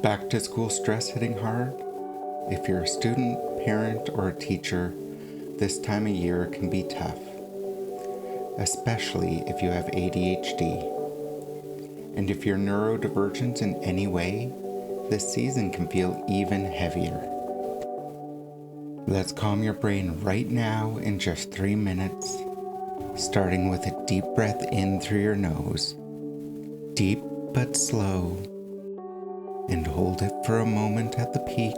Back to school stress hitting hard? If you're a student, parent, or a teacher, this time of year can be tough, especially if you have ADHD. And if you're neurodivergent in any way, this season can feel even heavier. Let's calm your brain right now in just 3 minutes, starting with a deep breath in through your nose, deep but slow, and hold it for a moment at the peak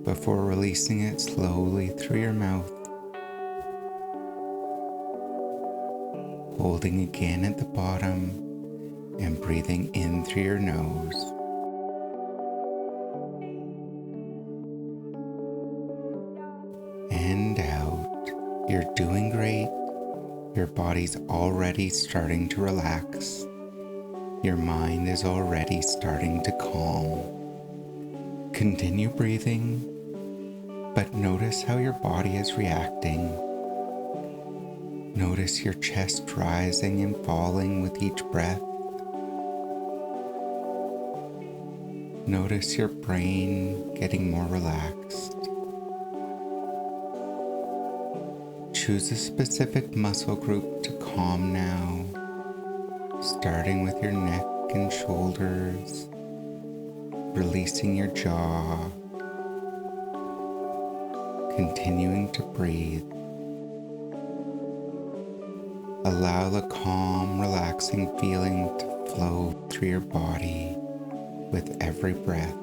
before releasing it slowly through your mouth. Holding again at the bottom and breathing in through your nose. And out. You're doing great. Your body's already starting to relax. Your mind is already starting to calm. Continue breathing, but notice how your body is reacting. Notice your chest rising and falling with each breath. Notice your brain getting more relaxed. Choose a specific muscle group to calm now, starting with your neck and shoulders, releasing your jaw, continuing to breathe. Allow the calm, relaxing feeling to flow through your body with every breath,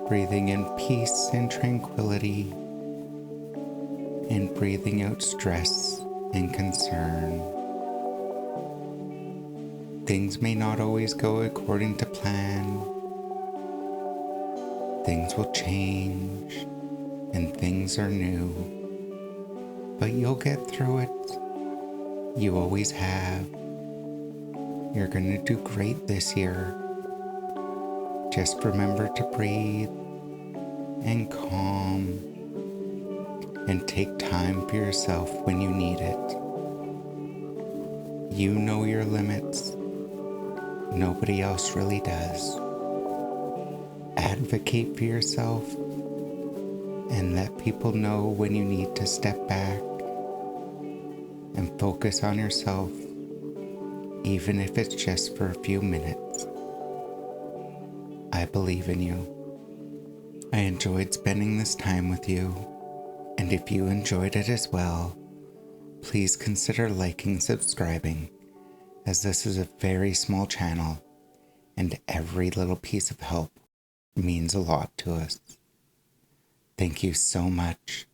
breathing in peace and tranquility, and breathing out stress and concern. Things may not always go according to plan. Things will change, and things are new. But you'll get through it. You always have. You're going to do great this year. Just remember to breathe and calm and take time for yourself when you need it. You know your limits. Nobody else really does. Advocate for yourself and let people know when you need to step back and focus on yourself, even if it's just for a few minutes. I believe in you. I enjoyed spending this time with you, and if you enjoyed it as well, please consider liking and subscribing, as this is a very small channel, and every little piece of help means a lot to us. Thank you so much,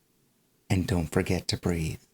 and don't forget to breathe.